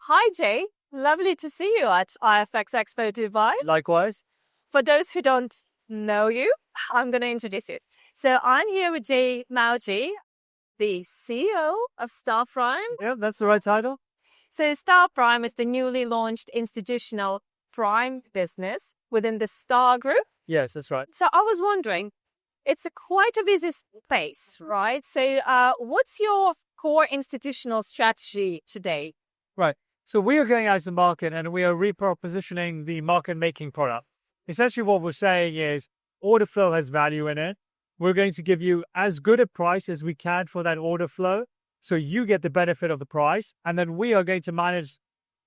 Hi, Jay. Lovely to see you at iFX EXPO Dubai. Likewise. For those who don't know you, I'm going to introduce you. So I'm here with Jay Mawji, the CEO of STARprime. Yeah, that's the right title. So STARprime is the newly launched institutional prime business within the Star Group. Yes, that's right. So I was wondering, it's quite a busy space, right? So what's your core institutional strategy today? Right. So we are going out to the market and we are repositioning the market-making product. Essentially what we're saying is order flow has value in it. We're going to give you as good a price as we can for that order flow, so you get the benefit of the price. And then we are going to manage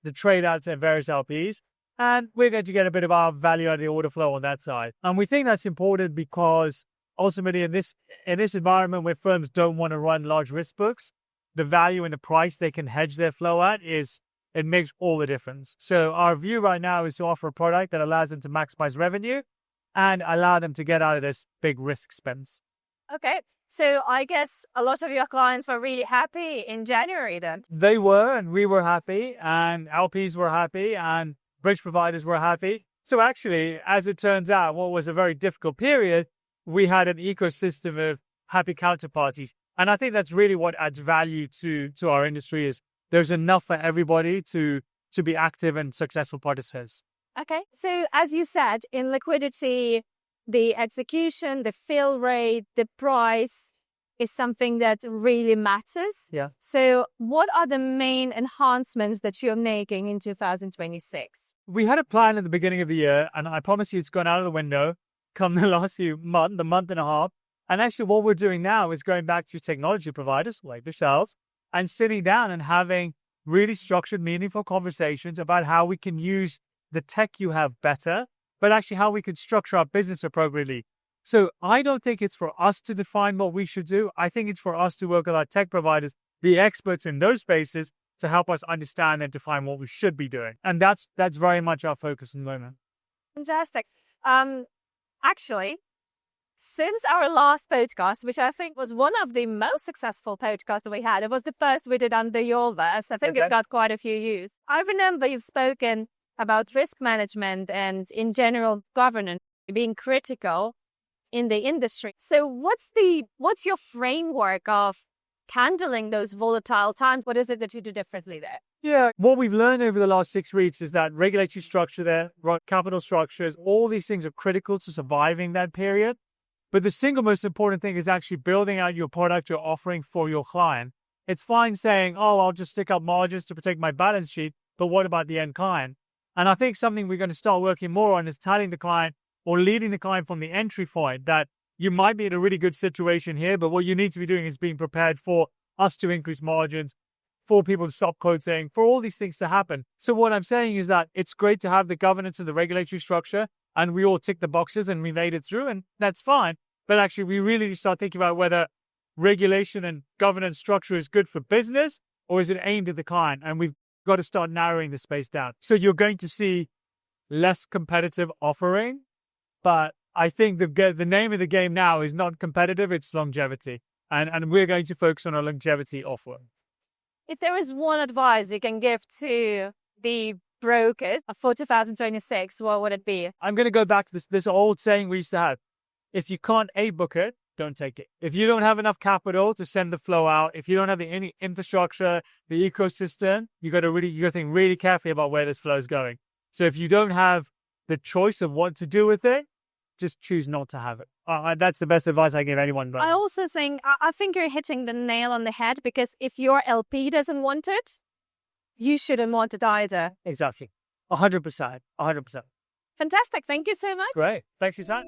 the trade outs at various LPs. And we're going to get a bit of our value out of the order flow on that side. And we think that's important because ultimately in this environment where firms don't want to run large risk books, the value and the price they can hedge their flow at it makes all the difference. So our view right now is to offer a product that allows them to maximize revenue and allow them to get out of this big risk spends. Okay. So I guess a lot of your clients were really happy in January then. They were, and we were happy, and LPs were happy, and bridge providers were happy. So actually, as it turns out, what was a very difficult period, we had an ecosystem of happy counterparties. And I think that's really what adds value to our industry is there's enough for everybody to be active and successful participants. Okay. So as you said, in liquidity, the execution, the fill rate, the price is something that really matters. Yeah. So what are the main enhancements that you're making in 2026? We had a plan at the beginning of the year, and I promise you it's gone out of the window come the last the month and a half. And actually what we're doing now is going back to technology providers like yourselves and sitting down and having really structured, meaningful conversations about how we can use the tech you have better, but actually how we can structure our business appropriately. So I don't think it's for us to define what we should do. I think it's for us to work with our tech providers, the experts in those spaces, to help us understand and define what we should be doing. And that's very much our focus at the moment. Fantastic. Actually, since our last podcast, which I think was one of the most successful podcasts we had, it was the first we did under your verse. I think Okay. It got quite a few views. I remember you've spoken about risk management and in general governance being critical in the industry. So what's your framework of handling those volatile times? What is it that you do differently there? Yeah, what we've learned over the last 6 weeks is that regulatory structure there, capital structures, all these things are critical to surviving that period. But the single most important thing is actually building out your product you're offering for your client. It's fine saying, oh, I'll just stick up margins to protect my balance sheet, but what about the end client? And I think something we're going to start working more on is telling the client or leading the client from the entry point that you might be in a really good situation here, but what you need to be doing is being prepared for us to increase margins, for people to stop quoting, for all these things to happen. So what I'm saying is that it's great to have the governance and the regulatory structure, and we all tick the boxes and we made it through, and that's fine. But actually, we really need to start thinking about whether regulation and governance structure is good for business or is it aimed at the client? And we've got to start narrowing the space down. So you're going to see less competitive offering, but I think the name of the game now is not competitive, it's longevity. And we're going to focus on a longevity offering. If there is one advice you can give to the brokers for 2026, what would it be? I'm going to go back to this old saying we used to have. If you can't book it, don't take it. If you don't have enough capital to send the flow out, if you don't have any infrastructure, the ecosystem, you got to think really carefully about where this flow is going. So if you don't have the choice of what to do with it, just choose not to have it. That's the best advice I give anyone. I also think, I think you're hitting the nail on the head, because if your LP doesn't want it, you shouldn't want it either. Exactly. 100%. 100%. Fantastic. Thank you so much. Great. Thanks for your time.